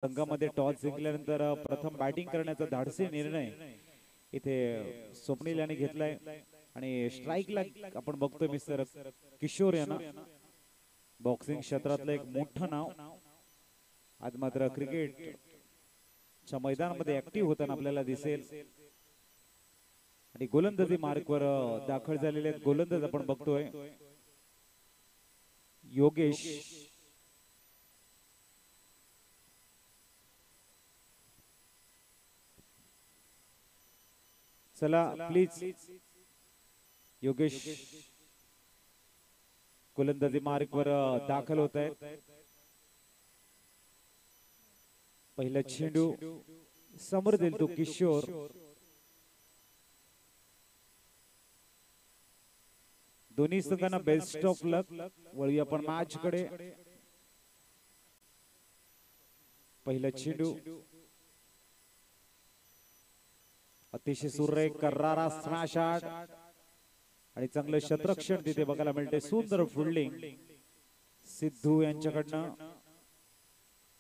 संघामध्ये टॉस जिंकल्यानंतर प्रथम बॅटिंग करण्याचा धाडसी निर्णय इथे स्वप्नील यांनी घेतलाय आणि स्ट्राइकला आपण बघतोय मिस्टर किशोर यांना बॉक्सिंग क्षेत्रातलं एक मोठं नाव आज मात्र क्रिकेटच्या मैदानामध्ये ऍक्टिव्ह होताना आपल्याला दिसेल आणि गोलंदाजी मार्कवर दाखल झालेले आहेत गोलंदाज आपण बघतोय योगेश चला प्लीज योगेश गोलंदाजी मार्कवर दाखल होत आहेत पहिला चेंडू समोर देईल तो किशोर दोन्ही संघांना बेस्ट ऑफ लक वळूया आपण मॅच कडे पहिला चेंडू अतिशय सुरेख करारा स्मॅश शॉट आणि चांगलं क्षेत्ररक्षण तिथे बघायला मिळते सुंदर फिल्डिंग सिद्धू यांच्याकडनं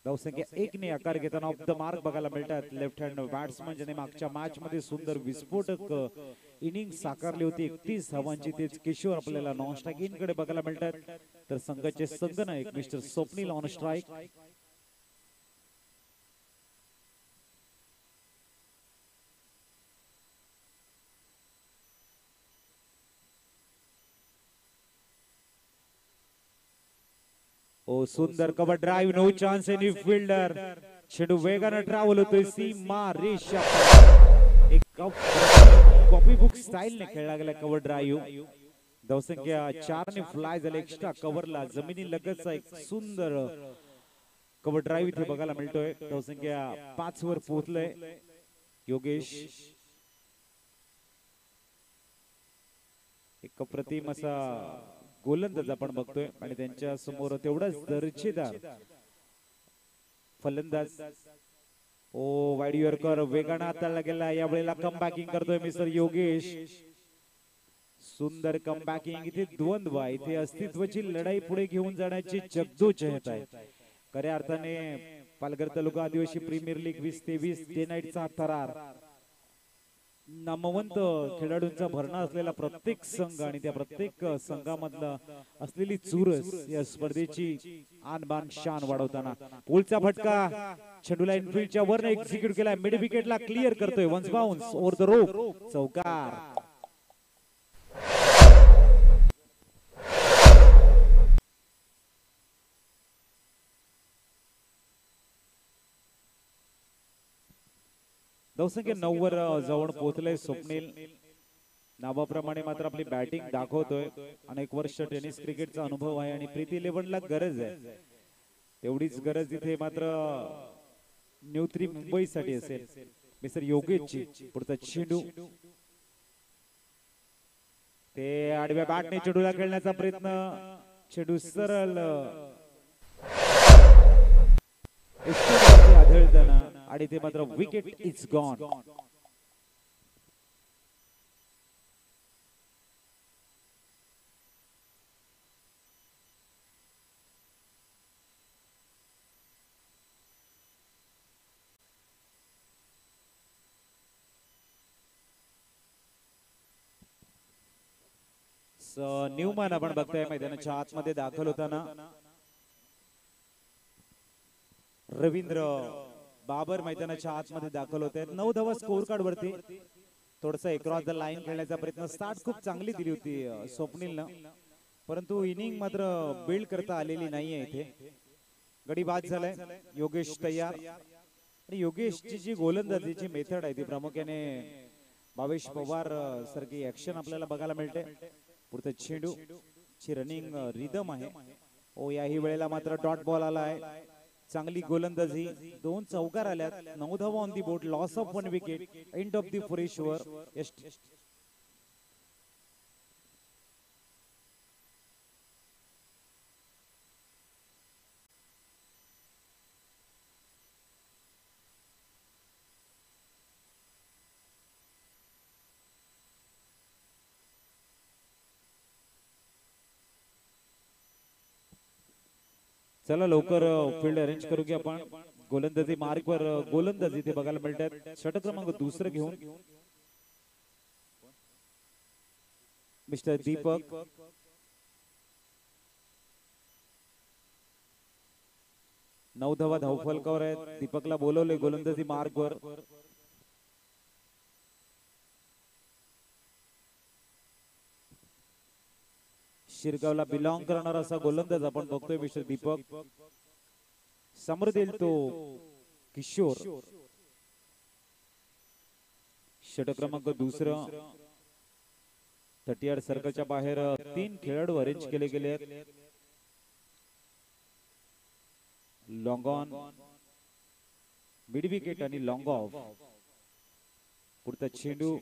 धावसंख्या 1 ने आकार घेताना ऑफ द मार्क बघायला मिळतात लेफ्ट हँड बॅट्समन ज्याने मागच्या मॅच मध्ये सुंदर विस्फोटक इनिंग साकारली होती 31 धावांची तेच किशोर आपल्याला नॉन स्ट्राइक इन कडे बघायला मिळतात तर संघाचे संघनायक मिस्टर स्वप्नील ऑन स्ट्राइक ओ सुंदर cover drive no chance any fielder चेंडू वेगाने ट्रॅव्हल होतोय सीमा रेषा एक कॉपी बुक स्टाईल ने खेळला गेला कवर ड्राइव्ह धावसंख्या 4 ने फ्लाय झाले एक्स्ट्रा कव्हरला जमिनी लगतचा एक सुंदर कवर ड्राइव्ह इथे बघायला मिळतोय धावसंख्या 5 वर पोहोचलोय योगेश एक अप्रतिम असा गोलंदाज आपण बघतोय आणि त्यांच्या समोर तेवढाच दर्जेदार फलंदाज ओ वाईड यॉर्कर वेगाने हाताळला गेला या वेळेला कमबॅकिंग करतोय मिस्टर योगेश सुंदर कमबॅकिंग इथे द्वंद्व आहे इथे अस्तित्वाची लढाई पुढे घेऊन जाण्याची जगदोजहत आहे खऱ्या अर्थाने पालघर तालुका आदिवासी प्रीमियर लीग 2023 डे नाईटचा थरार नामवंत खेळाडूंचा भरणा असलेला प्रत्येक संघ आणि त्या प्रत्येक संघामधला असलेली चुरस या स्पर्धेची आनबान शान वाढवताना पुलचा फटका चेंडूला इनफिल्डच्या वर एक्झिक्यूट केलाय मिड विकेटला क्लिअर करतोय once bounce over the rope चौकार धावसंख्या 9 वर जाऊन पोहोचले स्वप्नील नावाप्रमाणे मात्र आपली बॅटिंग दाखवतोय अनेक वर्ष टेनिस क्रिकेटचा अनुभव आहे आणि प्रीती 11 ला गरज आहे तेवढीच गरज इथे मात्र न्यू 3 मुंबईसाठी असेल मिस्टर योगेशची पुढचा चेंडू ते आडव्या बॅटने चेंडूला खेळण्याचा प्रयत्न चेंडू सरळ आढळताना आणि ते मात्र विकेट इज गॉन न्यूमॅन आपण बघताय मैदानाच्या आतमध्ये दाखल होताना रवींद्र बाबर मैदानाच्या आतमध्ये दाखल होते 9 धावा स्कोर कार्ड वरती थोडासा अक्रॉस द लाईन खेळण्याचा प्रयत्न स्टार्ट खूप चांगली दिली होती स्वप्नीलनं परंतु इनिंग मात्र बिल्ड करता आलेली नाहीये इथे गडी बाद झालाय योगेश तयार आणि योगेशची जी गोलंदाजीची मेथड आहे ती प्रामुख्याने भावेश पवार सारखी ऍक्शन आपल्याला बघायला मिळते पुढचा चेंडू ची रनिंग रिदम आहे ओ याही वेळेला मात्र डॉट बॉल आला आहे चांगली गोलंदाजी 2 चौकार आल्यात 9 धावा on the board loss of 1 wicket end of the 4 over चला लवकर फील्ड अरेंज करू की आपण गोलंदाजी मार्कवर गोलंदाज इथे बघायला मिळतात. षटक क्रमांक दुसरं घेऊन मिस्टर दीपक. नऊ धावा धावफलकावर आहेत. दीपकला बोलवले गोलंदाजी मार्कवर. शिरगावला बिलॉंग करणारा असा गोलंदाज आपण बघतोय मिस्टर दीपक. समोर देईल तो किशोर. षटक क्रमांक दुसरं 30 सर्कलच्या बाहेर 3 खेळाडू अरेंज केले गेले आहेत. लॉंग ऑन, मिड विकेट आणि लॉंग ऑफ. पुढचा चेंडू.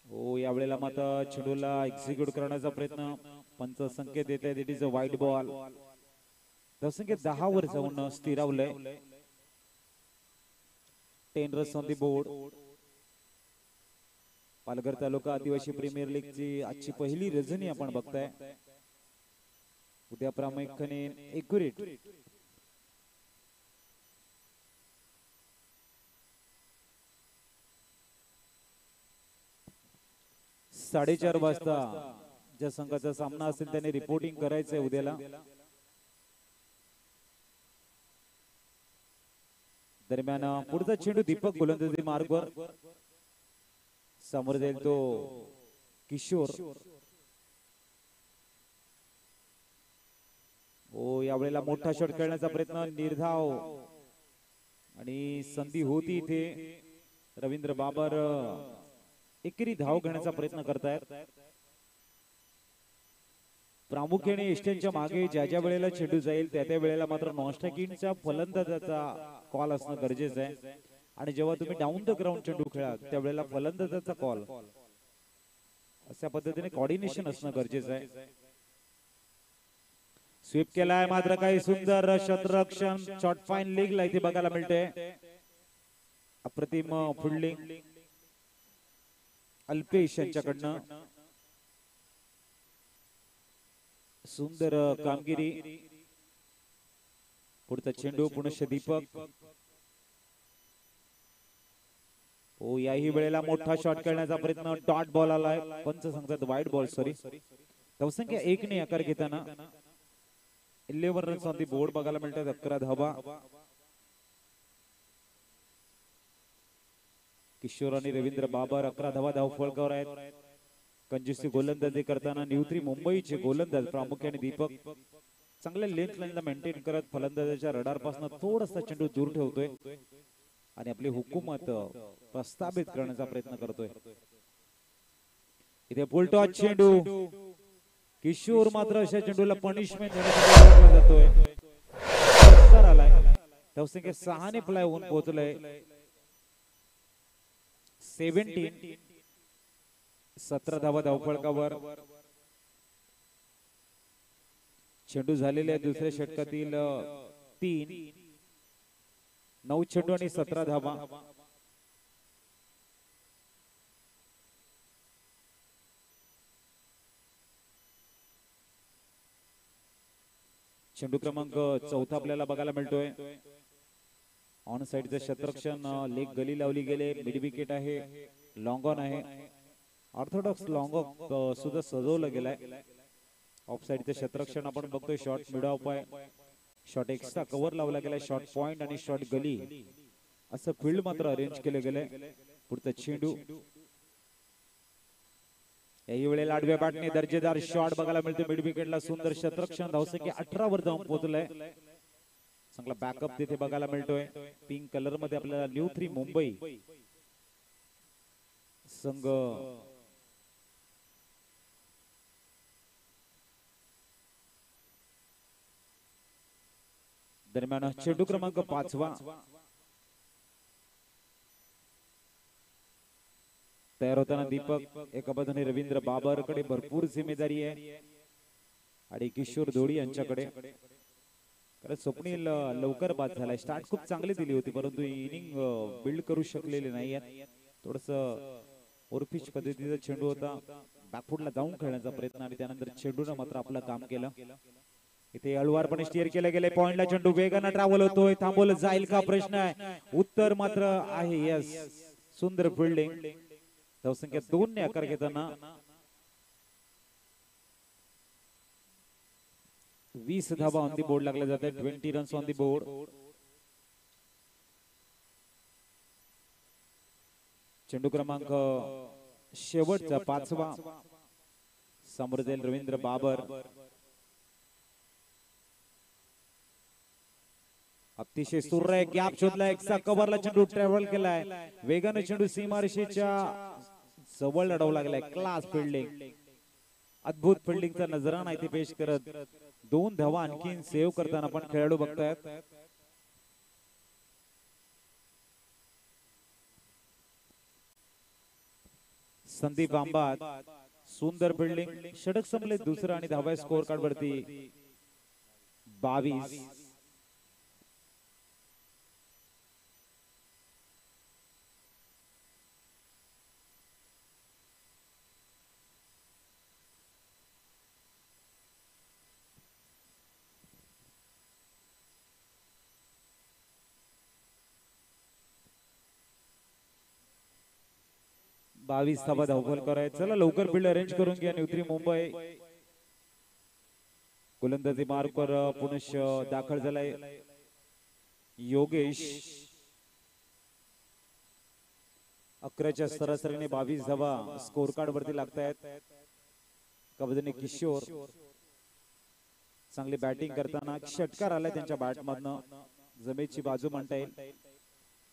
हो, यावेळेला मात्र चेंडूला एक्झिक्यूट करण्याचा प्रयत्न. पंच संकेत देत आहेत. It is a wide ball. धावसंख्या 10 वर जाऊन स्थिरावलंय. 10 runs on the board. Palghar taluka आदिवासी प्रीमियर लीग ची आजची पहिली रजनी आपण बघताय. उद्या प्रामुख्याने एक्युरेट साडेचार वाजता ज्या संघाचा सामना असेल त्याने रिपोर्टिंग करायचंय उद्याला. दरम्यान पुढचा चेंडू दीपक गोलंदाजी मार्गवर. समोर जाईल तो किशोर. ओ, यावेळेला मोठा शॉट खेळण्याचा प्रयत्न. निर्धाव आणि संधी होती इथे. रवींद्र बाबर एकेरी धाव घेण्याचा प्रयत्न करतायत. प्रामुख्याने एस्टनच्या मागे ज्या ज्या वेळेला चेंडू जाईल त्या त्या वेळेला मात्र नॉनस्ट्रायकिंगच्या फलंदाजाचा कॉल असणं गरजेचं आहे. आणि जेव्हा तुम्ही डाऊन द ग्राउंड चेंडू खेळा त्यावेळेला फलंदाजाचा कॉल. अशा पद्धतीने कोऑर्डिनेशन असणं गरजेचं आहे. स्वीप केलाय मात्र काही सुंदर शतरक्षण शॉट फाईन लीगला इथे बघायला मिळते. अप्रतिम फिल्डिंग अल्पेश यांच्याकडनं. सुंदर कामगिरी. पुढचा चेंडू पुनश्च दीपक. ओ, याही वेळेला मोठा शॉट खेळण्याचा प्रयत्न. डॉट बॉल आलाय. पंच सांगतात वाईड बॉल. सॉरी. धावसंख्या 1 ने आकार घेताना 11 रन्स ऑन दी बोर्ड बघायला मिळतात. 11 धावा. किशोर आणि रवींद्र बाबर 11 धावा धावफलकावर आहेत. कंजूसी गोलंदाजी करताना न्यूत्री मुंबईचे गोलंदाज प्रामुख्याने दीपक चांगल्या लेंथ लाईनला मेंटेन करत फलंदाजाच्या रडार पासून थोडासा चेंडू दूर ठेवतोय आणि आपली हुकूमत प्रस्थापित करण्याचा प्रयत्न करतोय. इथे फुलटॉस चेंडू. किशोर मात्र अशा चेंडूला पनिशमेंट देण्यासाठी जातोय. धावसंख्या 6 ने फ्लाय होऊन पोहोचलंय. 17 धावा धावफलकावर. चेंडू झालेले आहे दुसऱ्या षटकातील 3. 9 चेंडू आणि 17 धावा. चेंडू क्रमांक 4 आपल्याला बघायला मिळतोय. ऑन साइडचं क्षेत्ररक्षण. लेग गली लावली गेले. मिड विकेट आहे. लॉंग ऑन आहे. ऑर्थोडॉक्स लॉंग ऑफ सुद्धा सजवलं गेलाय. ऑफ साइडचं क्षेत्ररक्षण आपण बघतोय. शॉट मिड ऑफ आहे. शॉट एक्स्ट्रा कव्हर लावला गेलाय. शॉट पॉइंट आणि शॉट गली असं फील्ड मात्र अरेंज केले गेले. पुढचा चेंडू. याही वेळेला आडव्या बॅटने दर्जेदार शॉट बघायला मिळतो. मिड विकेटला सुंदर क्षेत्ररक्षण. धावसंख्या 18 वर जाऊन पोहोचलाय. चांगला बॅकअप तिथे बघायला मिळतोय. पिंक कलर मध्ये आपल्याला न्यूत्री मुंबई संघ दरम्यान चेंडू क्रमांक 5 तयार होताना दीपक. एका बाजूने रवींद्र बाबरकडे भरपूर जिम्मेदारी आहे आणि किशोर दोडी यांच्याकडे. कारण स्वप्नील लवकर बाद झालाय. स्टार्ट खूप चांगली दिली होती परंतु इनिंग बिल्ड करू शकलेले नाही. थोडस ओरफिश पद्धतीचा चेंडू होता. बॅकफुटला जाऊन खेळण्याचा प्रयत्न आणि त्यानंतर चेंडूने मात्र आपलं काम केलं. इथे हळुवारपणे स्टिअर केले गेले. पॉइंटला चेंडू वेगाने ट्रॅव्हल होतोय. थांबवलं जाईल का प्रश्न आहे. उत्तर मात्र आहे यस. सुंदर फिल्डिंग. धावसंख्या 2 ने आकार घेताना 20 धावा ऑन दी बोर्ड लागले जाते. 20 रन्स ऑन दी बोर्ड. चेंडू क्रमांक शेवटचा 5वा. समोर जाईल रवींद्र बाबर. अतिशय सुरेख गॅप शोधला. एकचा कव्हरला चेंडू ट्रॅव्हल केलाय. वेगाने चेंडू सीमारेषेच्या जवळ लढवला गेलाय. Class fielding. अद्भुत फिल्डिंगचा नजराणा इथे पेश करत 2 धावा आणखीन सेव्ह करताना आपण खेळाडू बघतायत. संदीप आंबात. सुंदर फिल्डिंग. षटक संपले दुसरा आणि 10व्या स्कोर कार्ड वरती 22. धावा धावफल करायचं. चला लवकर फील्ड अरेंज करून घ्या. न्यूत्री मुंबई गोलंदाजी मार्कवर पुनश दाखल झालाय योगेश. 11च्या सरासरीने 22 धावा स्कोर कार्ड वरती लागतायत. कबड्डी किशोर चांगली बॅटिंग करताना षटकार आलाय त्यांच्या बॅट मधनं. जमेची बाजू म्हणता येईल.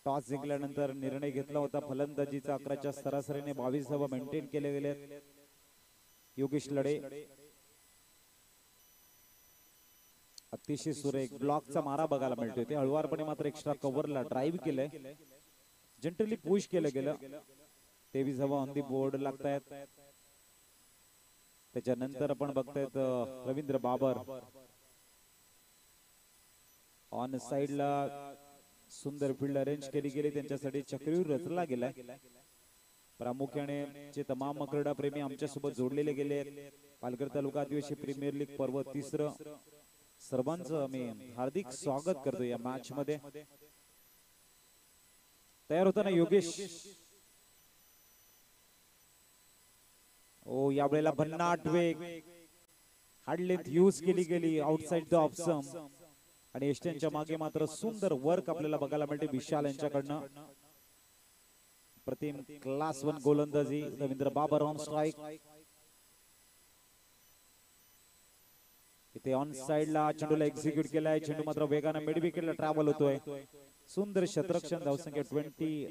टॉस जिंकल्यानंतर निर्णय घेतला होता फलंदाजीचा. 11च्या सरासरीने 22 धावा मेंटेन केले गेले. योगेश लढे अतिशय सुरेख ब्लॉकचा मारा बघायला मिळतोय. ते हळुवारपणे मात्र एक्स्ट्रा कव्हरला ड्राईव्ह केलंय. जनरली पुश केलं गेलं. 23 धावा ऑन दी बोर्ड लागतायत. त्याच्यानंतर आपण बघतायत रवींद्र बाबर ऑन साइडला. सुंदर फील्ड अरेंज केली गेली. त्यांच्यासाठी चक्रव्यूह रचला गेलाय. प्रामुख्याने जे तमाम क्रीडा प्रेमी आमच्या सोबत जोडलेले गेले. पालघर तालुका आदिवासी प्रीमियर लीग पर्व 3. सर्वांचं आम्ही हार्दिक स्वागत करतो या मॅच मध्ये. तयार होताना योगेश. ओ यावेळेला भन्नाट वेग. हार्ड लेंथ यूज केली गेली आउटसाइड द ऑफ स्टंप. आणि एस्टनच्या मागे मात्र सुंदर वर्क आपल्याला बघायला मिळते विशाल यांच्याकडनं. प्रतिम क्लास 1 गोलंदाजी. Ravindra Babar on strike. इथे ऑन साइडला चेंडूला एक्झिक्यूट केलाय. चेंडू मात्र वेगाने मिड विकेटला ट्रॅव्हल होतोय. सुंदर शतरक्षण. धावसंख्या 24.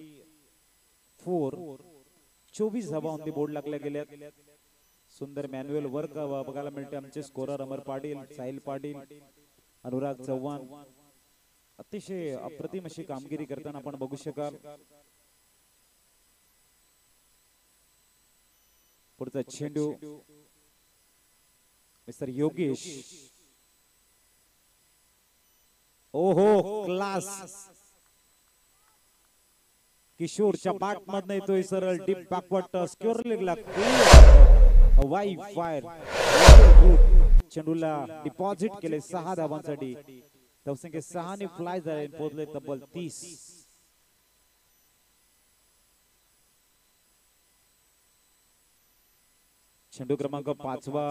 24 धावा ऑन दी बोर्ड लागल्या गेल्यात. सुंदर मॅन्युअल वर्क बघायला मिळते. आमचे स्कोरर अमर पाटील, साहिल पाटील, अनुराग चव्हाण अतिशय अप्रतिम अशी कामगिरी करताना आपण बघू शकाल. पुढचा चेंडू मिस्टर योगेश. ओहो क्लास. किशोरच्या बॅट मधनं येतोय सरळ डीप बॅकवर्ड टच. स्क्वेअर लेगला वाईड फायर. चेंडूला डिपॉझिट केले 6 धावांसाठी. धावसंख्या 6 ने फ्लाय झाले. पोहोचले तब्बल 30. चेंडू क्रमांक 5वा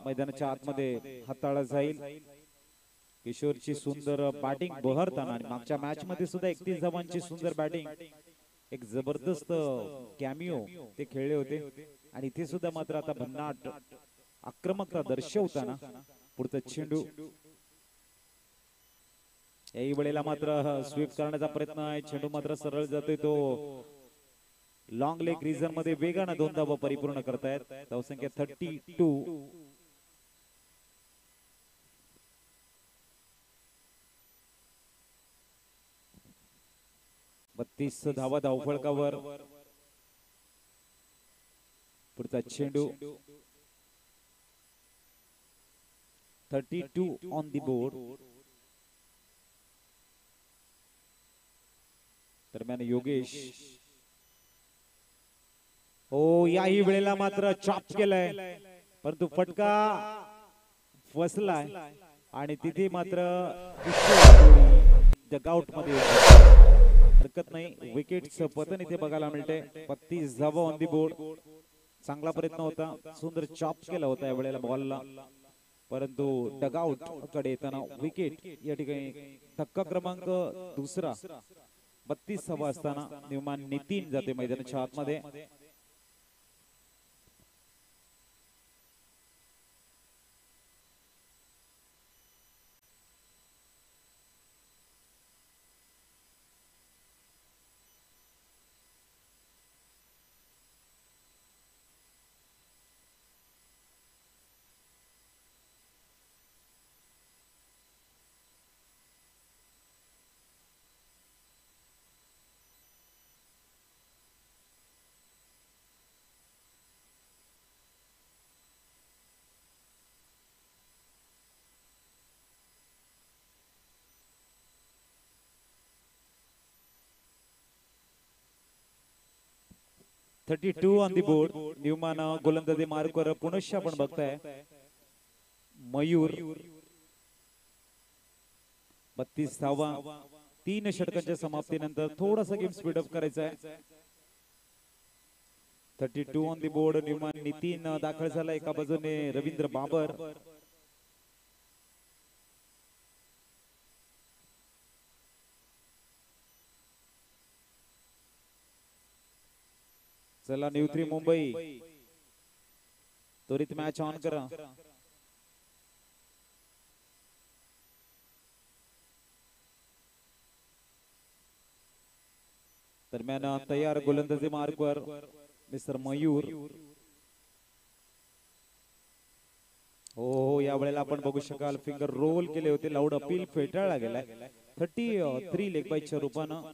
मैदानाच्या आतमध्ये हाताळला जाईल. किशोरची सुंदर बॅटिंग बहरताना आणि मागच्या मॅच मध्ये सुद्धा 31 धावांची सुंदर बॅटिंग. एक जबरदस्त कॅमिओ ते खेळले होते. आणि इथे सुद्धा मात्र आता भन्नाट आक्रमकता दर्शवताना पुढचा चेंडू. याही वेळेला मात्र स्वीप करण्याचा प्रयत्न आहे. चेंडू मात्र सरळ जातोय. तो लॉंग लेग रिजन मध्ये वेगाने 2 धावा परिपूर्ण करतायत. धावसंख्या 32. बत्तीस धावा धावफळकावर. पुढचा चेंडू 32 ऑन दी बोर्ड. दरम्यान योगेश. हो याही वेळेला मात्र चॉप केलाय परंतु फटका फसलाय. आणि तिथे मात्र डगआउट मध्ये हरकत नाही. विकेटचं पतन इथे बघायला मिळते. 32 धावा ऑन दी बोर्ड. चांगला प्रयत्न होता, सुंदर चॉप केला होता यावेळेला बॉलला, परंतु डगआउट कडे येताना विकेट. या ठिकाणी धक्का क्रमांक दुसरा 32 धावा असताना निर्माण नितीन जाते मैदानाच्या आतमध्ये. Thirty two on the board. Newman गोलंदाजी मार्कवर पुनश्च आपण बघताय मयूर. 32 धावा. 3 षटकांच्या समाप्तीनंतर थोडासा गेम स्पीडअप करायचा आहे. 32 on the board. Newman Nitin दाखल झाला. एका बाजूने रवींद्र बाबर. चला न्यू 3 मुंबई त्वरित मॅच ऑन करा. दरम्यान तयार गोलंदाजी मार्कवर मिस्टर मयूर. हो या वेळेला आपण बघू शकाल फिंगर रोल केले होते. लाऊड अपील फेटाळला गेलाय. 33 लेग बाईच्या रूपानं.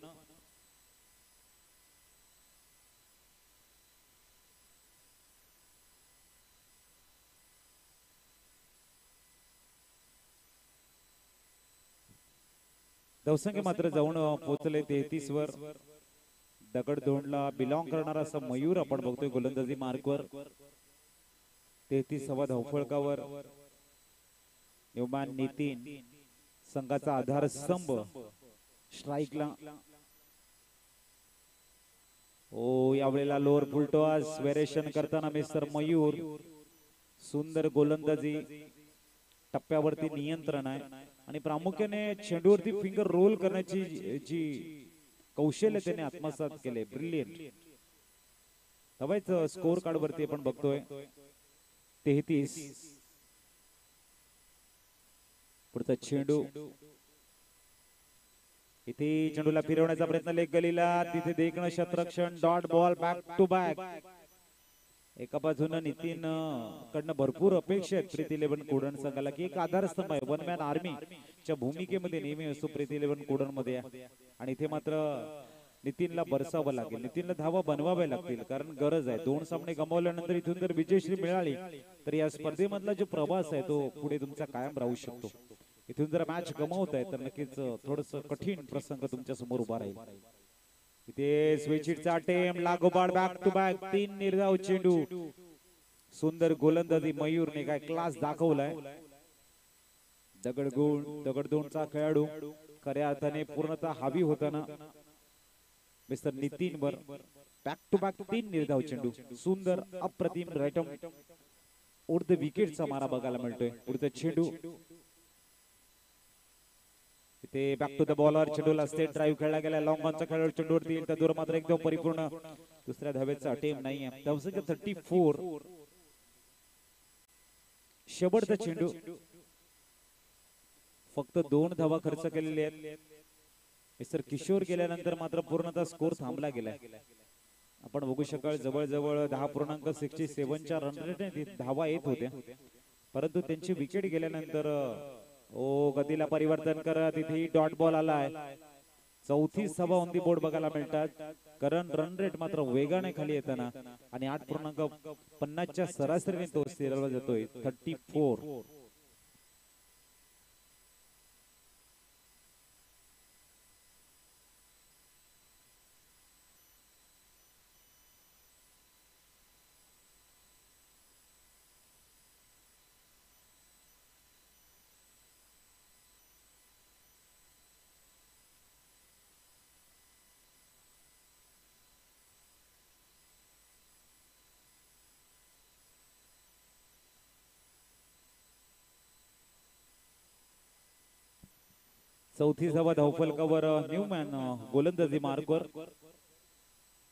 धावसंख्या मात्र जाऊन पोहोचले 33 वर. दगडधोंडला बिलॉंग करणारा असा मयूर आपण बघतोय गोलंदाजी मार्कवर. 33 धावफळकावर. न्यूमॅन नितीन संघाचा आधार स्तंभ स्ट्राईकला. ओ यावेळेला लोअर फुलटॉस व्हेरिएशन करताना मिस्टर मयूर. सुंदर गोलंदाजी. टप्प्यावरती नियंत्रण आहे आणि प्रामुख्याने चेंडूवरती फिंगर रोल करण्याची जी कौशल्य त्याने आत्मसात केले. ब्रिलियंट. तवाच स्कोर कार्ड वरती आपण बघतोय 33. पुढचा चेंडू इथे चेंडूला फिरवण्याचा प्रयत्न लेग गलीला. तिथे देखणं शतरक्षण. Dot ball back to back. एका बाजूने नितीन कडनं भरपूर अपेक्षा आहेत प्रीती 11 कोडण संघाला की एक आधारस्तंभ आहे. वन मॅन आर्मी च्या भूमिकेमध्ये नेहमी असतो प्रीती 11 कोडण मध्ये. आणि इथे मात्र नितीनला बरसावं लागेल. नितीनला धावा बनवाव्या लागतील कारण गरज आहे. 2 सामने गमावल्यानंतर इथून जर विजयश्री मिळाली तर या स्पर्धेमधला जो प्रवास आहे तो पुढे तुमचा कायम राहू शकतो. इथून जर मॅच गमावत आहे तर नक्कीच थोडस कठीण प्रसंग तुमच्या समोर उभा राहील. इथे स्विचिटचा टेम लागोपाठ बॅक टू बॅक 3 निर्धाव चेंडू. सुंदर गोलंदाजी मयूरने काय क्लास दाखवलाय. दगडधोंडचा खेळाडू खऱ्या अर्थाने पूर्णतः हावी होताना मिस्टर नितीन वर बॅक टू बॅक 3 निर्धाव चेंडू. सुंदर अप्रतिम राईटम ओढ द विकेटचा मारा बघायला मिळतोय. पुढचा चेंडू इथे बॅक टू द बॉलर. चेंडूला स्टेट ड्राईव्ह खेळला गेला. लॉंग ऑनचा खेळाडू चेंडूवरती येईल तर दूर मात्र एकदम परिपूर्ण. दुसऱ्या धावेचा अटेम नाहीये. धावसंख्या 34. शेवटचा चेंडू. फक्त 2 धावा खर्च केलेले आहेत. मिस्टर किशोर गेल्यानंतर मात्र पूर्णतः स्कोर थांबला गेलाय. आपण बघू शकाल जवळजवळ 10.67च्या रन रेटने धावा येत होत्या, परंतु त्यांची विकेट गेल्यानंतर गतीला परिवर्तन करत इथे डॉट बॉल आलाय. 34 धावा ऑन दी बोर्ड बघायला मिळतात. कारण रन रेट मात्र वेगाने खाली येताना आणि 8.50च्या सरासरीने तो स्थिरावला जातोय. 34. चौथी धावा धावफलकावर न्यूमॅन गोलंदाजी मार्कवर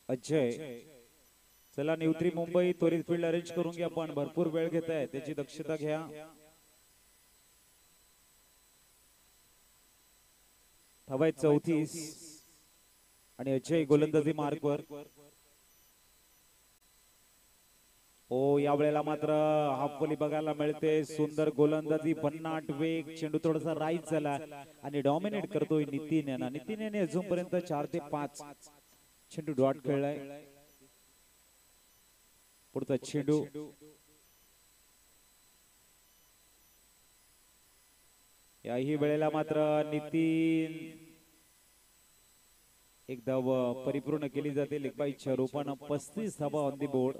अजय. चला न्यूत्री मुंबई त्वरित फील्ड अरेंज करून घ्या, पण भरपूर वेळ घेत आहे त्याची दक्षता घ्या. धावा 34 आणि अजय गोलंदाजी मार्कवर. ओ या वेळेला मात्र हाफवली बघायला मिळते. सुंदर गोलंदाजी, भन्नाट वेग, चेंडू थोडासा राईट झाला आणि डॉमिनेट करतोय नितीन यांना. नितीन याने अजूनपर्यंत 4 ते 5 चेंडू डॉट खेळलाय. पुढचा चेंडू याही वेळेला मात्र नितीन एक धाव परिपूर्ण केली जाते लेगबाईच्या रूपानं. 35 धावा ऑन दी बोर्ड.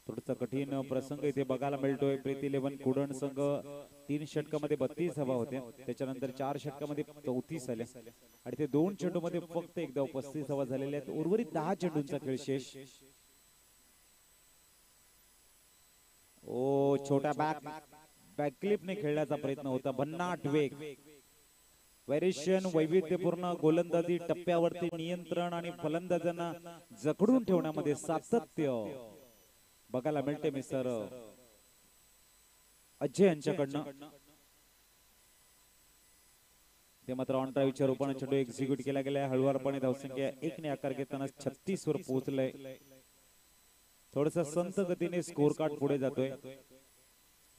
थोडासा कठीण प्रसंग इथे बघायला मिळतोय. प्रीती 11 कुडण संघ 3 षटकामध्ये 32 धावा होत्या, त्याच्यानंतर 4 षटकामध्ये 34 आल्या आणि ते 2 चेंडूमध्ये फक्त एक धाव 35 धावा झालेल्या आहेत. उर्वरित 10 चेंडूंचा खेळ शेष. ओ छोट्या बॅकक्लिपने खेळण्याचा प्रयत्न होता. भन्नाट वेग, व्हेरिएशन, वैविध्यपूर्ण गोलंदाजी, टप्प्यावरती नियंत्रण आणि फलंदाजांना जखडून ठेवण्यामध्ये सातत्य बघायला मिळते मिस्टर अजय यांच्याकडनं. ते मात्र ऑन ड्राईव्हच्या रूपाने चेंडू एक्झिक्यूट केला गेला. हळुवारपणे धावसंख्या 1 ने आकार घेताना 36 वर पोहोचलंय. थोडसा संत गतीने स्कोर कार्ड पुढे जातोय.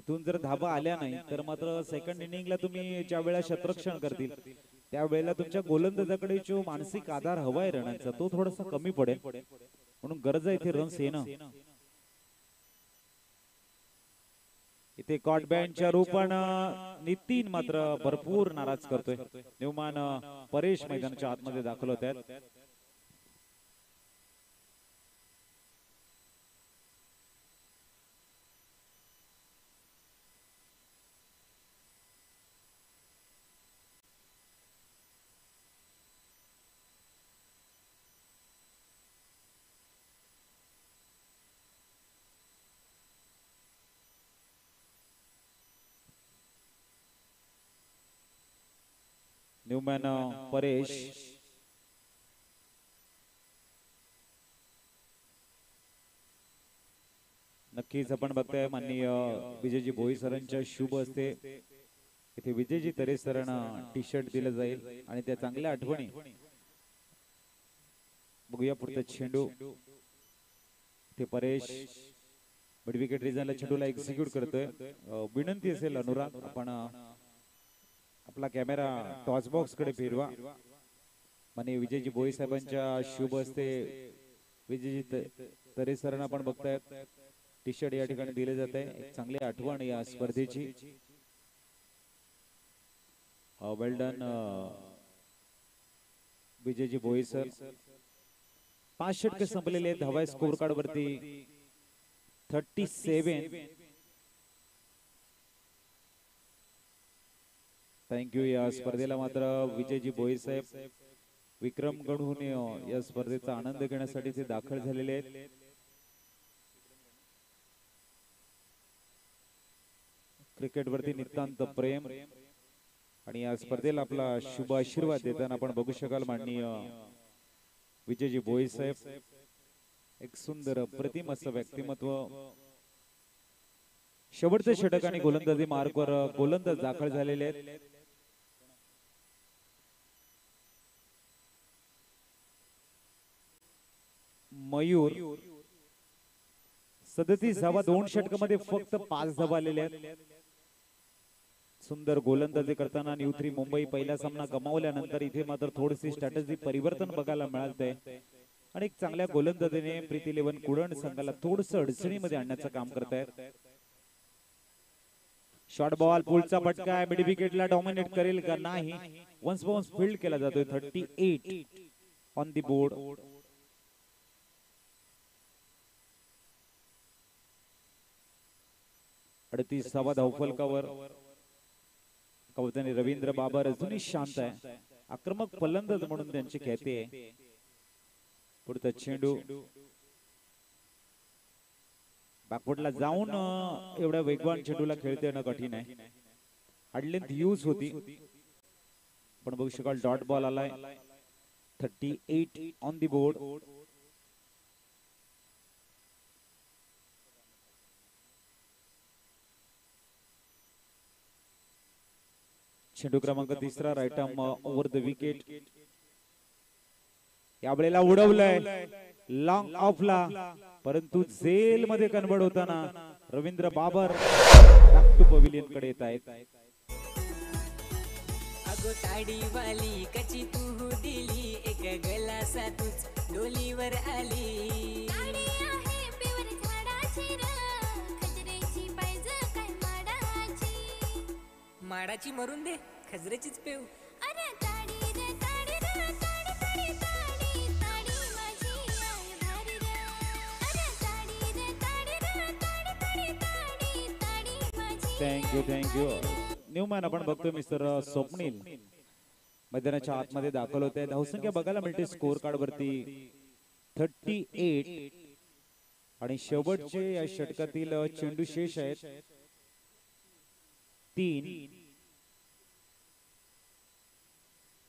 इथून जर धाबा आल्या नाही तर मात्र सेकंड इनिंगला तुम्ही ज्या वेळेला शतरक्षण करतील त्यावेळेला तुमच्या गोलंदाजाकडे जो मानसिक आधार हवाय रनांचा तो थोडासा कमी पडेल. म्हणून गरज आहे इथे रन्स येणं. इथे कॉट बँडच्या रूपानं नितीन मात्र भरपूर नाराज करतोय. न्यूमॅन परेश मैदानाच्या आतमध्ये दाखल होत आहेत. न्यूमॅन परेश नक्कीच आपण बघताय माननीय विजयजी भोई सरांच्या शुभ हस्ते इथे विजयजी तरे सरांना टी शर्ट दिलं जाईल आणि त्या चांगल्या आठवणी. बघूया पुढचा चेंडू. ते परेश मिड विकेट रिझनला चेंडूला एक्झिक्यूट करतोय. विनंती असेल अनुराग आपण आपला कॅमेरा टॉस बॉक्स कडे फिरवा. माननीय विजयजी भोई साहेबांच्या शुभ हस्ते विजयजी तरे सरांना आपण बघतायत टी शर्ट या ठिकाणी दिले जाते. एक चांगली आठवण या स्पर्धेची. वेल डन विजयजी भोई सर. 5 षटके संपलेले आहेत. धावा स्कोर कार्ड वरती 37. थँक्यू. या स्पर्धेला मात्र विजयजी भोई साहेब विक्रम गडहून या स्पर्धेचा आनंद घेण्यासाठी ते दाखल झालेले आहेत. क्रिकेट वरती नितांत प्रेम आणि या स्पर्धेला आपला शुभ आशीर्वाद देताना आपण बघू शकाल माननीय विजयजी भोई साहेब. एक सुंदर प्रतिम असं व्यक्तिमत्व. शेवटचे षटक आणि गोलंदाजी मार्कवर गोलंदाज दाखल झालेले आहेत. मयूर 37 धावा 2 षटकामध्ये फक्त 5 धावा आलेल्या आहेत. सुंदर गोलंदाजी करताना न्यूत्री मुंबई पहिला सामना गमावल्यानंतर इथे मात्र थोडीशी स्ट्रॅटेजी परिवर्तन बघायला मिळालंय आणि एक चांगल्या गोलंदाजीने प्रीती 11 कुडण संघाला थोडंसं अडचणीमध्ये आणण्याचं काम करतायत. शॉर्ट बॉल पुढचा फटका मिड विकेटला डॉमिनेट करेल का नाही. वन्स बाउन्स फील्ड केला जातोय. 38 ऑन दी बोर्ड. अडतीस धावा धावफलकावर. कवतानी रवींद्र बाबर अजूनही शांत आहे. आक्रमक फलंदाज म्हणून त्यांची ख्याती आहे. पुढचा चेंडू बॅकवर्डला जाऊन एवढ्या वेगवान चेंडूला खेळता येणं कठीण आहे. हार्डलेंथ यूज होती पण बघू शकाल डॉट बॉल आलाय 38 ऑन दी बोर्ड. चेंडू क्रमांक तिसरा right arm over the wicket. यावेळेला उडवलंय लॉंग ऑफला परंतु झेल मध्ये कन्वर्ट होताना Ravindra Babar back to pavilion कडे येत आहेत. अगो ताडी वाली कची तू दिली एक गलासातूच डोलीवर आली. ताडी आहे पेवर झाडाची र खजरेची पाहिजे काय माडाची. माडाची मरून दे खजरेचीच पेव. अरे ताडी रे ताडी रे ताडी ताडी ताडी माझी आय भारी रे. अरे ताडी रे ताडी रे ताडी ताडी ताडी माझी. Thank you Newman. आपण बघतोय मिस्टर स्वप्नील मैदानाच्या आतमध्ये दाखल होते. धावसंख्या बघायला मिळते स्कोर कार्ड वरती 38 आणि शेवटचे या षटकातील चेंडू शेष आहेत 3.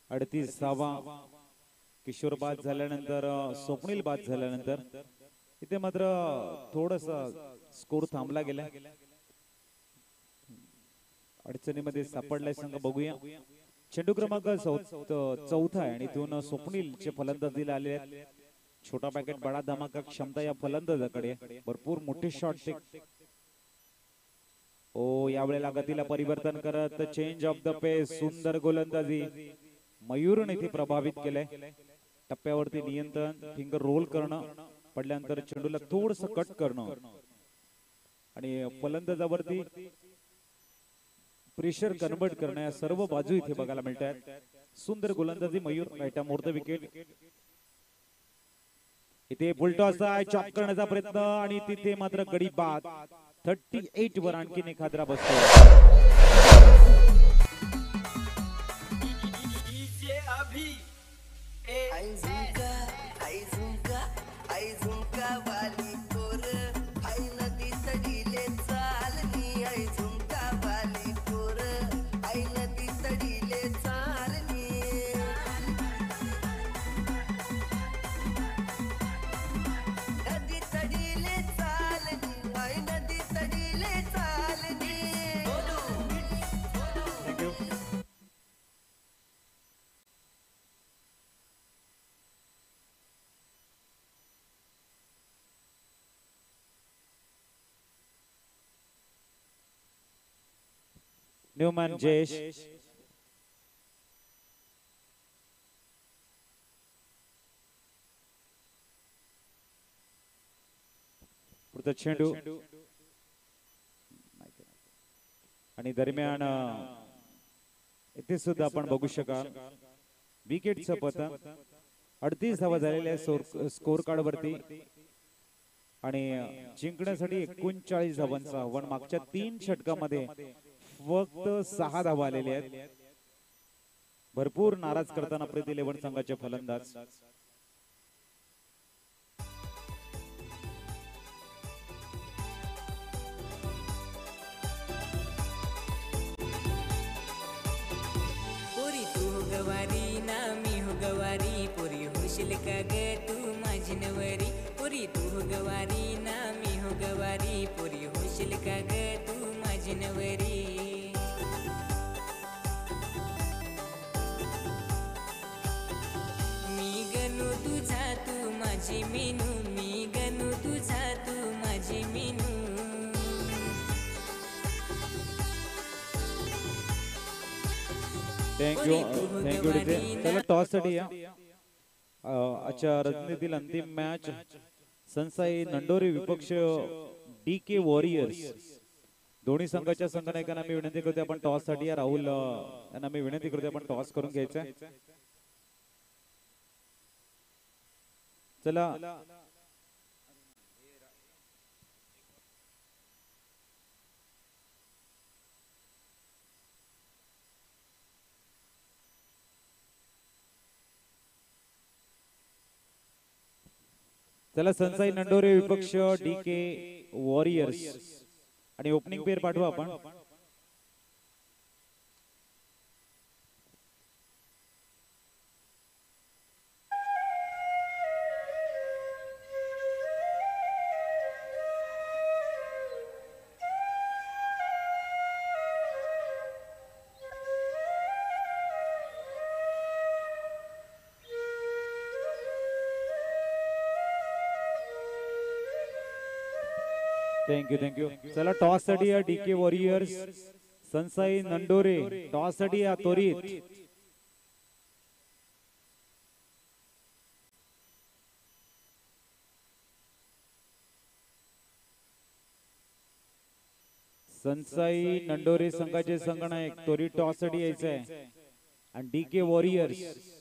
38 धावा. किशोर बाद झाल्यानंतर स्वप्नील बाद झाल्यानंतर इथे मात्र थोडासा स्कोर थांबला गेला. अडचणीमध्ये सापडलाय संघ. बघूया चेंडू क्रमांक चौथा आहे आणि इथून स्वप्नीलचे फलंदाजीला आले आहेत. छोटा पॅकेट बडा धमाका क्षमता या फलंदाजाकडे. भरपूर मोठे शॉट ते. ओ यावेळेला गतीला परिवर्तन करत चेंज ऑफ द पेस. सुंदर गोलंदाजी मयूरने इथे प्रभावित केलंय. टप्प्यावरती नियंत्रण फिंगर रोल करणं पडल्यानंतर चेंडूला थोडस कट करणं आणि फलंदाजावरती प्रेशर कन्वर्ट करणं या सर्व बाजू इथे बघायला मिळतात. सुंदर गोलंदाजी Mayur. Right arm over the wicket. इथे फुलटॉस चॉप करण्याचा प्रयत्न आणि तिथे मात्र गडी बाद. 38 वर आणखीन एक हादरा बसतो. न्यूमॅन जयेश. पुढचा चेंडू आणि दरम्यान इथे सुद्धा आपण बघू शकाल विकेटचं पतन. 38 धावा झालेल्या स्कोर कार्ड वरती आणि जिंकण्यासाठी 39 धावांचं आव्हान. मागच्या 3 षटकामध्ये फक्त 6 धावा आलेल्या आहेत. भरपूर नाराज करताना प्रीत 11 संघाचे फलंदाज. पोरी तू हो गवारी ना मी हो गवारी. पोरी होशील का ग तू माझी नवरी. पोरी तू हो गवारी ना मी हो गवारी. पोरी होशील का ग तू माझी नवरी. माझी मीनू मी गणू तुझा तू माझी मीनू. थँक्यू चला टॉस साठी या. अच्छा रणनीतील अंतिम मॅच सनसाई नंडोरी विपक्ष DK वॉरियर्स. दोन्ही संघाच्या संघनायकांना मी विनंती करते आपण टॉस साठी या. राहुल यांना मी विनंती करते आपण टॉस करून घ्यायचा. चला चला सनसाई नंडोरे विपक्ष DK वॉरियर्स आणि ओपनिंग पेअर पाठवा आपण. थँक्यू चला टॉस साठी या डीके वॉरियर्स सनसाई नंडोरे टॉस साठी या त्वरित सनसाई नंडोरे संघाचे संगणक त्वरित टॉस साठी यायचं आहे आणि डीके वॉरियर्स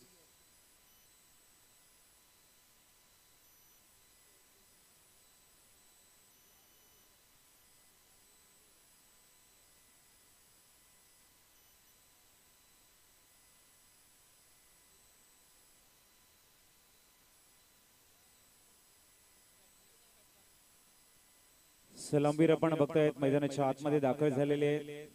सलामवीर आपण बघतायत मैदानाच्या आतमध्ये दाखल झालेले आहेत.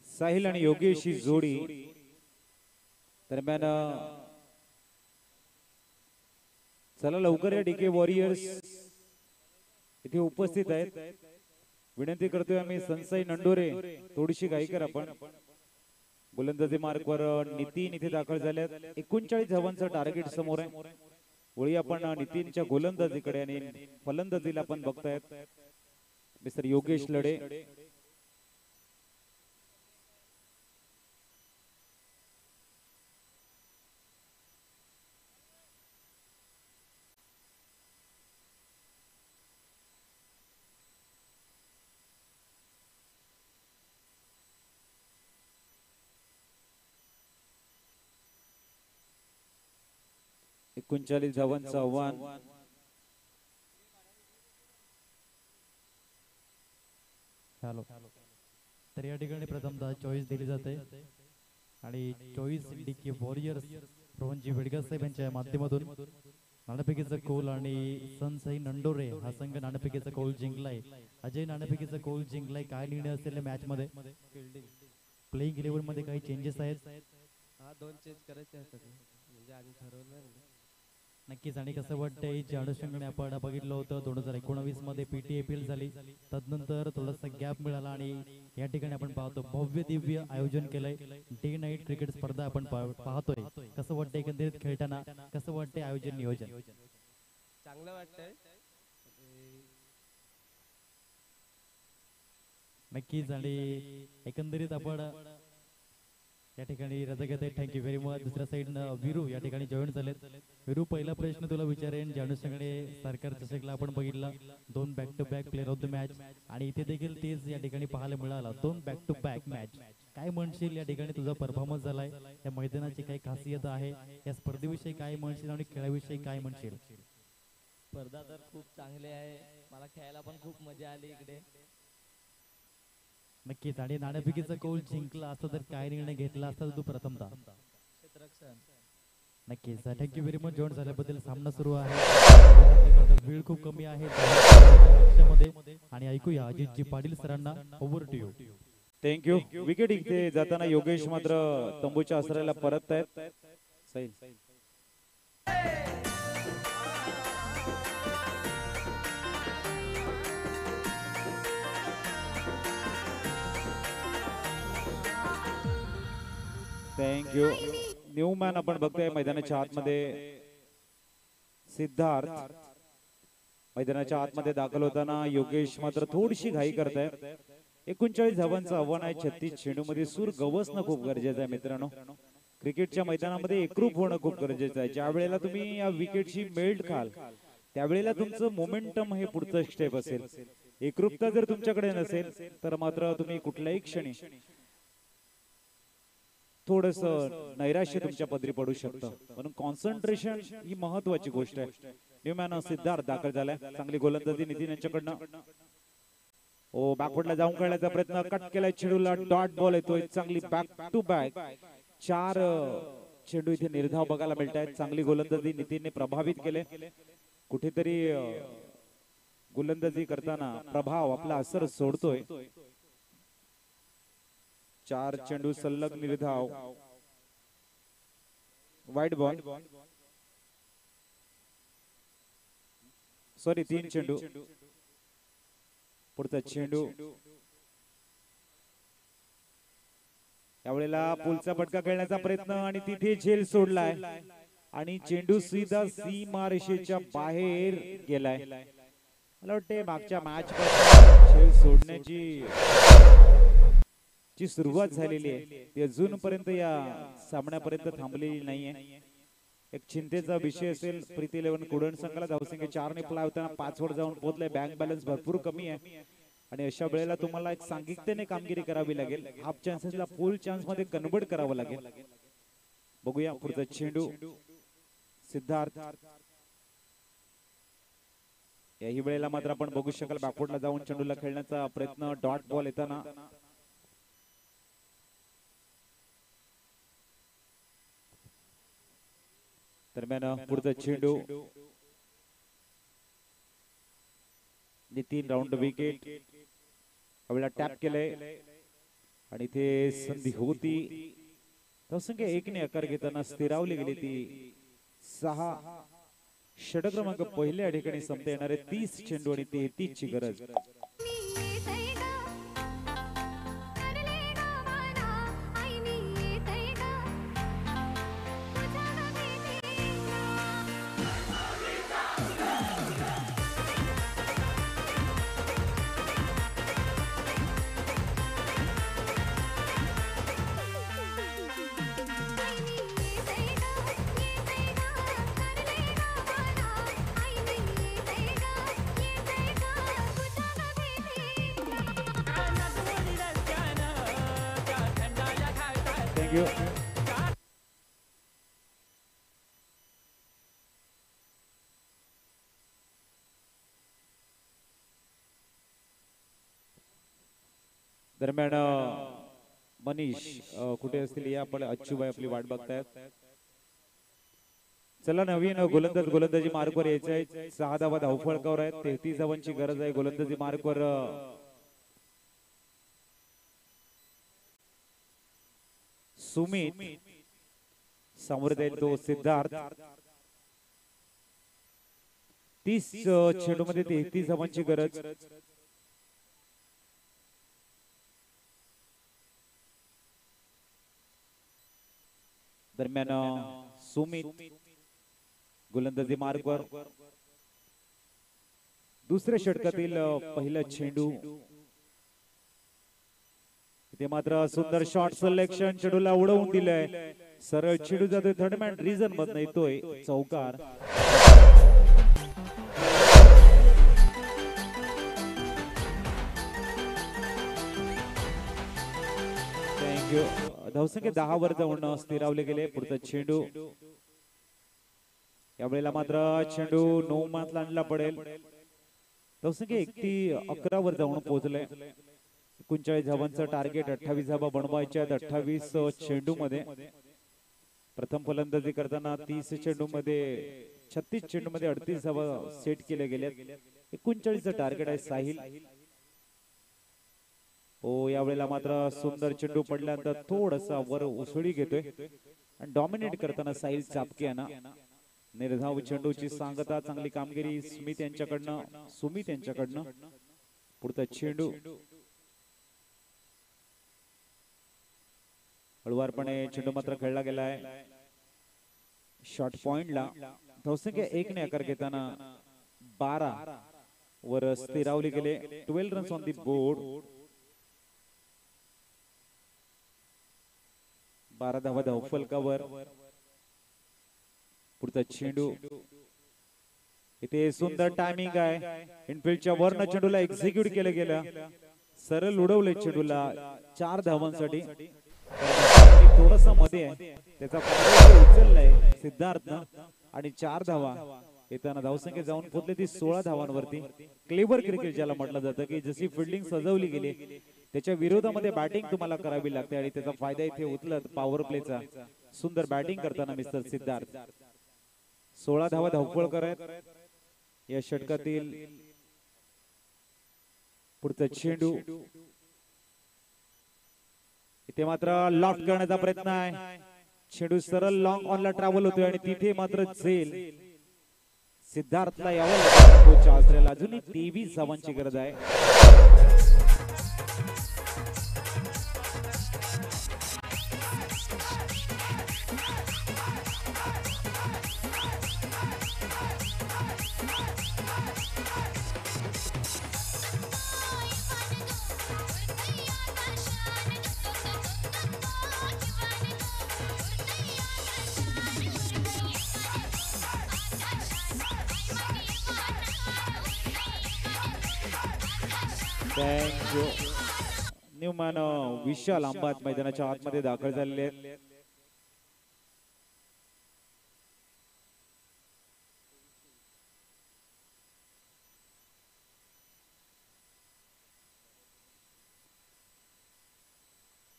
साहिल आणि योगेश ही जोडी दरम्यान चला लवकर या डीके वॉरियर्स इथे उपस्थित आहेत. विनंती करतोय आम्ही सनसाई नंडोरे थोडीशी घाई कर आपण. गोलंदाजी मार्कवर नितीन इथे दाखल झाल्यात. 39 धावांचं टार्गेट समोर आहे. वळी आपण नितीनच्या गोलंदाजीकडे आणि फलंदाजीला आपण बघतायत मिस्टर योगेश लढे. एकोणचाळीस धावांचं आव्हान. हॅलो तर या ठिकाणी प्रथमतः चॉईस दिली जाते आणि चॉईस डीके वॉरियर्स रोहनजी वेडगा साहेब यांच्या माध्यमातून नाणेफेकीचा कौल आणि सनसाई नंडोरे हा संघ नाणेफेकीचा कौल जिंकलाय. अजय नाणेफेकीचा कौल जिंकलाय. काय निर्णय असेल मॅच मध्ये? प्लेइंग 11 मध्ये काही चेंजेस आहेत? हा 2 चेंज करायचे असतात म्हणजे आम्ही ठरवलं नाही. नक्कीच. आणि कसं वाटतंय ज्या अनुषंगाने आपण बघितलं होतं 2019 मध्ये PTAPL झाली, तदनंतर थोडासा गॅप मिळाला आणि या ठिकाणी आपण पाहतो भव्य दिव्य आयोजन केलंय. डे नाईट क्रिकेट स्पर्धा आपण पाहतोय. कसं वाटतंय एकंदरीत खेळताना? कसं वाटतंय आयोजन नियोजन? चांगलं वाटतंय. नक्कीच. आणि एकंदरीत आपण या ठिकाणी रजा घेत आहे. Thank you very much. दुसऱ्या साईडनं वीरू या ठिकाणी जॉईन झालेत. वीरू, पहिला प्रश्न तुला विचारेन. ज्या अनुषंगाने सरकार चषकला आपण बघितला 2 back to back player of the match आणि इथे देखील तेच या ठिकाणी पाहायला मिळाला. 2 बॅक टू बॅक मॅच. काय म्हणशील या ठिकाणी तुझा परफॉर्मन्स झालाय? या मैदानाची काही खासियत आहे? या स्पर्धेविषयी काय म्हणशील आणि खेळाविषयी काय म्हणशील? स्पर्धा तर खूप चांगली आहे. मला खेळायला पण खूप मजा आली इकडे. नक्कीच. आणि नाणेफेकीचा कौल जिंकला असता तर काय निर्णय घेतला असता तू प्रथमतः? क्षेत्ररक्षण. नक्कीच. थँक्यू व्हेरी मच जॉईन झाल्याबद्दल. सामना सुरू आहे. वेळ खूप कमी आहे पक्षामध्ये आणि ऐकूया अजितजी पाटील सरांना. Over to you. Thank you. Wicket इथे जाताना योगेश मात्र तंबूच्या आसऱ्याला परत आहेत. सैल थँक्यू. न्यूमॅन आपण बघतोय मैदानाच्या आतमध्ये. सिद्धार्थ मैदानाच्या आतमध्ये दाखल होताना योगेश मात्र थोडीशी घाई करताय. 39 धावांचं आव्हान आहे. 36 चेंडूमध्ये सूर गवसणं खूप गरजेचं आहे मित्रांनो. क्रिकेटच्या मैदानामध्ये एकरूप होणं खूप गरजेचं आहे. ज्या वेळेला तुम्ही या विकेटची मेल्ड खाल त्यावेळेला तुमचं मोमेंटम हे पुढचं स्टेप असेल. एकरूपता जर तुमच्याकडे नसेल तर मात्र तुम्ही कुठल्याही क्षणी थोडस नैराश्य तुमच्या पदरी पडू शकतं. म्हणून कॉन्सन्ट्रेशन ही महत्वाची गोष्ट आहे. न्यूमॅन सिद्धार्थ दाखल झालाय. चांगली गोलंदाजी नितीन यांच्याकडनं. ओ बॅकवर्डला जाऊन खेळण्याचा प्रयत्न. कट केलाय चेंडूला. डॉट बॉल येतोय. चांगली बॅक टू बॅक 4 चेंडू इथे निर्धाव बघायला मिळत आहेत. चांगली गोलंदाजी नितीनने प्रभावित केले. कुठेतरी गोलंदाजी करताना प्रभाव आपला असर सोडतोय. 4 चेंडू सलग निर्धाव. वाईट बॉल. सॉरी 3 चेंडू. पुढचा चेंडू यावेळेला पुलचा फटका खेळण्याचा प्रयत्न आणि तिथे झेल सोडलाय आणि चेंडू सीधा सीमारेषेच्या बाहेर गेलाय. मला वाटते मागच्या मॅच झेल सोडण्याची जी सुरुवात झालेली आहे ती अजूनपर्यंत या सामन्यापर्यंत थांबलेली नाहीये. एक चिंतेचा विषय असेल. प्रीती 11 कुडण संघाला धावसंख्या 4 ने फ्लाय होताना 5 वर जाऊन पोहोचले. बँक बॅलन्स भरपूर कमी आहे आणि अशा वेळेला तुम्हाला एक सांगिकतेने कामगिरी करावी लागेल. हाफ चान्सेसला फुल चान्स मध्ये कन्वर्ट करावं लागेल. बघूया पुढचा चेंडू सिद्धार्थ. याही वेळेला मात्र आपण बघू शकाल बॅकवर्डला जाऊन चेंडूला खेळण्याचा प्रयत्न. डॉट बॉल येताना दरम्यान पुढचा चेंडू नितीन राऊंड विकेट. यावेळेला टॅप केलंय आणि इथे संधी होती. धावसंख्या 1 ने आकार घेताना स्थिरावली गेली ती 6. षटक क्रमांक पहिल्या ठिकाणी संपता येणारे 30 चेंडू आणि 33 ची गरज. दरम्यान मनीष कुठे असतील या पण अच्छूबाई आपली वाट बघतायत. चला नवीन गोलंदाजी मार्कवर यायचंय. 6 धावा धावफळकावर आहेत. 33 धावांची गरज आहे गोलंदाजी मार्कवर. सुमित समोर जाईल तो सिद्धार्थ. 30 चेंडू मध्ये 33 धावांची गरज. दरम्यान सुमित गोलंदाजी मार्कवर. दुसऱ्या षटकातील पहिला चेंडू. इथे मात्र सुंदर शॉट सिलेक्शन. चेंडूला उडवून दिलंय. सरळ चेंडू जातोय थर्ड मॅन रिझन मधनं येतोय चौकार. थँक्यू. धावसंख्या 10 वर जाऊन स्थिरावले गेले. पुढचा चेंडू. यावेळेला मात्र चेंडू 9 मात आणला पडेल. धावसंख्या 11 वर जाऊन पोहोचले. 39 धावांचं टार्गेट. 28 धावा बनवायच्या 28 चेंडू मध्ये. प्रथम फलंदाजी करताना 30 चेंडू मध्ये 36 चेंडू मध्ये 38 धावा सेट केल्या गेल्या. 39 टार्गेट आहे साहिल. ओ यावेळेला मात्र सुंदर चेंडू पडल्यानंतर थोडासा वर उसळी घेतोय आणि डॉमिनेट करताना साहिल चापके यांना. निर्धाव चेंडूची सांगता. चांगली कामगिरी सुमित यांच्याकडनं. पुढचा चेंडू. हळुवारपणे चेंडू मात्र खेळला गेलाय शॉर्ट पॉइंटला. धावसंख्या 1 ने आकार घेताना 12 वर स्थिरावली गेले. 12 रन्स ऑन दी बोर्ड. 12 धावा धावफलकावर. पुढचा चेंडू. इथे सुंदर टायमिंग आहे. इनफिल्डच्या वरनं चेंडूला एक्झिक्यूट केलं गेलं. सरळ उडवले चेंडूला 4 धावांसाठी. थोडासा मध्ये आहे त्याचा उचललाय सिद्धार्थनं आणि 4 धावा येताना धावसंख्या जाऊन पोहोचले ती 16 धावांवरती. क्लेवर क्रिकेट ज्याला म्हटलं जातं की जशी फिल्डिंग सजवली गेली त्याच्या विरोधामध्ये बॅटिंग तुम्हाला करावी लागते आणि त्याचा फायदा इथे उचलत पॉवर प्लेचा. सुंदर बॅटिंग करताना मिस्टर सिद्धार्थ. 16 धावा धावपळ करत या षटकातील. पुढचा चेंडू. इथे मात्र लॉफ्ट करण्याचा प्रयत्न आहे. चेंडू सरळ लॉंग ऑनला ट्रॅव्हल होतोय आणि तिथे मात्र झेल सिद्धार्थला यावं लागेल. अजूनही 23 धावांची गरज आहे. थँक्यू. न्यूमॅन विशाल आंबात मैदानाच्या आतमध्ये दाखल झालेले आहेत.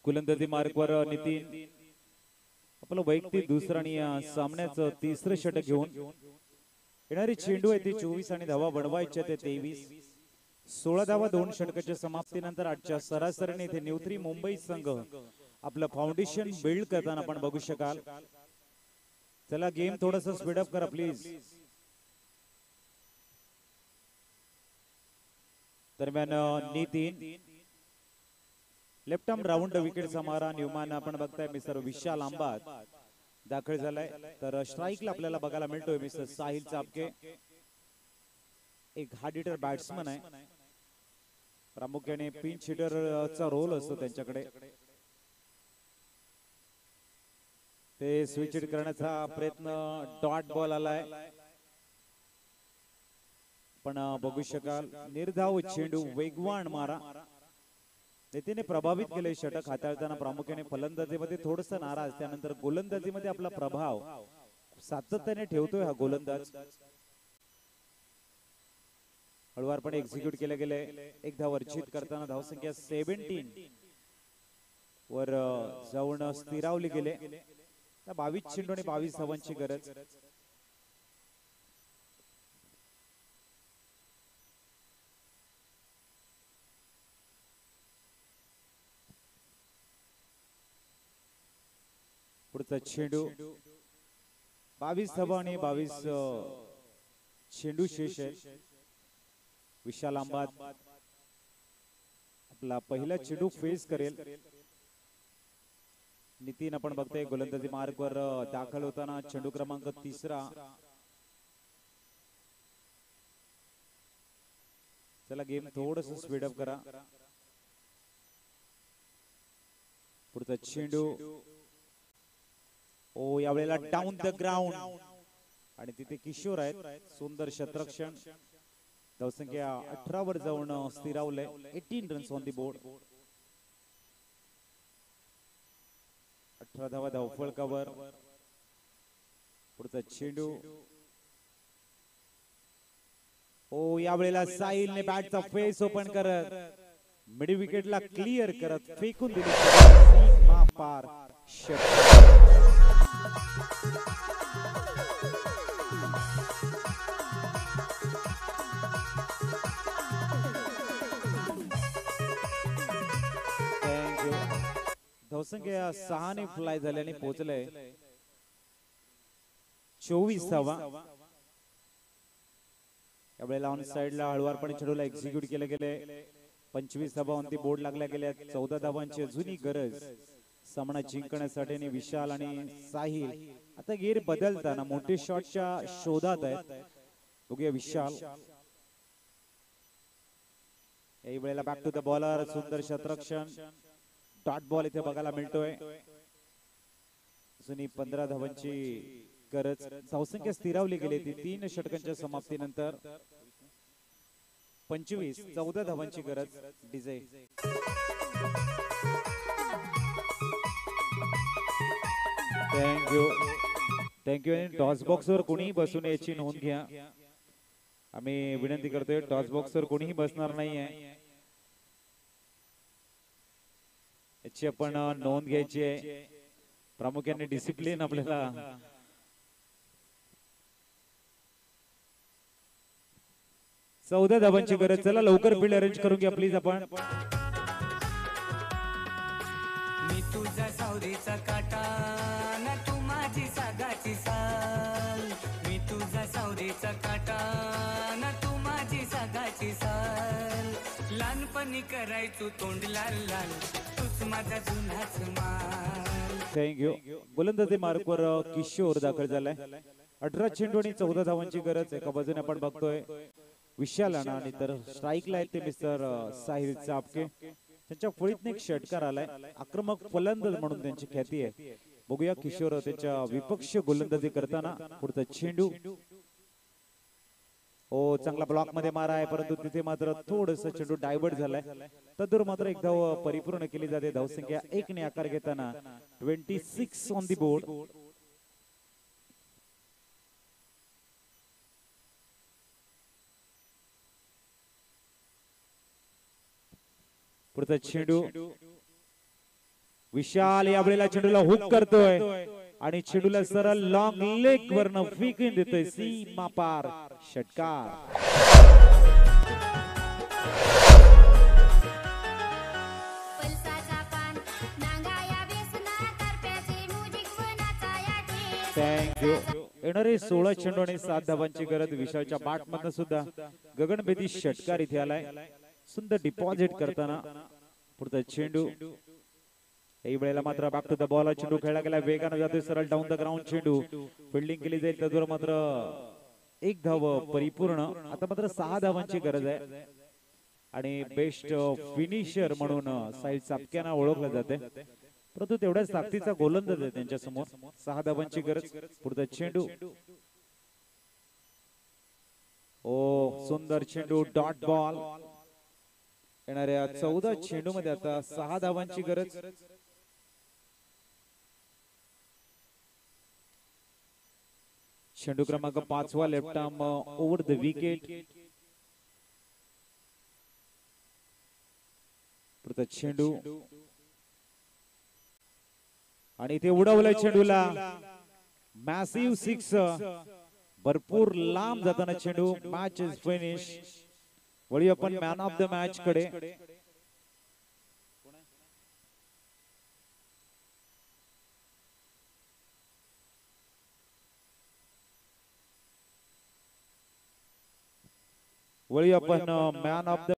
गोलंदाजी मार्कवर नितीन आपलं वैयक्तिक दुसरं आणि या सामन्याचं तिसरं षटक घेऊन येणारी चेंडू आहे ती 24 आणि धावा बनवायच्या ते 23. 16 धावा 2 षटकाच्या समाप्तीनंतर आजच्या सरासरीने इथे न्यूथ्री मुंबई संघ आपलं फाउंडेशन बिल्ड करताना आपण बघू शकाल. चला गेम थोडस स्पीडअप करा प्लीज. दरम्यान नितीन लेफ्ट आर्म राऊंड विकेटचा मारा. न्यूमॅन आपण बघताय मिस्टर विशाल आंबात दाखल झालाय. तर स्ट्राईकला आपल्याला बघायला मिळतोय मिस्टर साहिल चापके. एक हार्ड हिटर बॅट्समन आहे. प्रामुख्याने पिंच हिटरचा रोल असतो त्यांच्याकडे. ते स्विच हिट करण्याचा प्रयत्न डॉट बॉल आलाय. पण बघू शकाल निर्धाव चेंडू वेगवान मारा. नितीनने प्रभावित केले षटक हाताळताना. प्रामुख्याने फलंदाजीमध्ये थोडस नाराज, त्यानंतर गोलंदाजीमध्ये आपला प्रभाव सातत्याने ठेवतोय हा गोलंदाज. हळुवारपणे एक्झिक्यूट केले गेले. एक धाव वर्जित करताना धावसंख्या 17 वर जाऊन स्थिरावली गेले. 22 चेंडू आणि 22 धावांची गरज. पुढचा चेंडू 22 धावा आणि 22 चेंडू शेष आहे. विशाल आंबात आपला पहिला चेंडू फेस करेल. नितीन आपण बघतोय गोलंदाजी मार्कवर दाखल होताना. चेंडू क्रमांक 3. चला गेम थोडस स्पीडअप करा. पुढचा चेंडू ओ यावेळेला डाऊन द ग्राउंड आणि तिथे किशोर आहेत. सुंदर शतरक्षण. धावसंख्या 18 वर जाऊन स्थिरावले. 18 रन्स ऑन दी बोर्ड. 18 धावा धावफलकावर. पुढचा चेंडू ओ यावेळेला साहिलने बॅटचा फेस ओपन करत मिड विकेटला क्लिअर करत फेकून दिली. पार धावसंख्या 6 ने फ्लाय झाल्याने पोहोचले 24 धावा. यावेळेला ऑन साइडला हळुवारपणे चेंडूला एक्झिक्यूट केले गेले. 25 धावा ऑन दी बोर्ड लागल्या गेल्या. 14 धावांची अजूनही गरज सामना जिंकण्यासाठी. विशाल आणि साहिल आता गेर बदलताना मोठे शॉटच्या शोधात आहेत. बघूया विशाल. याही वेळेला बॅक टू द बॉलर. सुंदर शतरक्षण. डॉट बॉल इथे बघायला मिळतोय. अजूनही 15 धावांची गरज. धावसंख्या स्थिरावली गेली ती 3 षटकांच्या समाप्तीनंतर. 25 14 धावांची गरज. DJ thank you. टॉस बॉक्स वर कोणीही बसून याची नोंद घ्या. आम्ही विनंती करतोय टॉस बॉक्स वर कोणीही बसणार नाहीये. याची आपण नोंद घ्यायची आहे. प्रामुख्याने डिसिप्लिन आपल्याला. चौदा धावांची गरज. चला लवकर फील्ड अरेंज करून घ्या प्लीज आपण. मी तुझा सावरीचा काटा ना तू माझी सागाची साल. मी तुझा सावरीचा काटा ना तू माझी सागाची साल. लहानपणी करायचो तोंड लाल लाल तूच माझा जुनाच माल. थँक्यू. गोलंदाजी मार्कवर किशोर दाखल झालाय. 18 चेंडू आणि 14 धावांची गरज. एका बाजूने आपण बघतोय विशाल आणि तर स्ट्राईकला आहेत ते मिस्टर साहिल चापके. त्यांच्या फळीतने एक षटकार आलाय. आक्रमक फलंदाज म्हणून त्यांची ख्याती आहे. बघूया किशोर त्याच्या विपक्ष गोलंदाजी करताना. पुढचा चेंडू हो चांगला ब्लॉक मध्ये मारा आहे, परंतु तिथे मात्र थोडस चेंडू डायव्हर्ट झालाय. तदूर मात्र एक धाव परिपूर्ण केली जाते. धावसंख्या 1 ने आकार घेताना 26 ऑन दी बोर्ड. पुढचा चेंडू विशाल यावेळेला चेंडूला हुक करतोय आणि चेंडूला सरळ लॉंग लेग वरनं फेकून देतोय. सीमा पार षटकार. पल्साचा पान नांगाया बेसना तारप्याचे म्युझिक मनाचा या ठेस. थँक्यू. येणारे 16 चेंडू आणि 7 धावांची गरज. विशालच्या बॅट मधनं सुद्धा गगनभेदी षटकार इथे आलाय. सुंदर डिपॉझिट करताना पुढचा चेंडू. काही वेळेला मात्र बॅक टू द बॉल चेंडू खेळला गेला. वेगाने जातोय सरळ डाऊन द ग्राउंड चेंडू. फिल्डिंग केली जाईल. त्यावर मात्र एक धाव परिपूर्ण. आता मात्र 6 धावांची गरज आहे आणि बेस्ट फिनिशर म्हणून साईड चापक्याना ओळखलं जाते, परंतु तेवढ्याच ताकदीचा गोलंदाज आहे त्यांच्या समोर. 6 धावांची गरज. पुढचा चेंडू. ओ सुंदर चेंडू. Dot ball. येणाऱ्या 14 चेंडू मध्ये आता 6 धावांची गरज. चेंडू क्रमांक 5 left arm over the wicket. पुढचा चेंडू आणि इथे उडवलंय चेंडूला. मॅसिव्ह 6. भरपूर लांब जाताना चेंडू. Match is finish. वळी आपण मॅन ऑफ द मॅच कडे. वळी आपण मॅन ऑफ द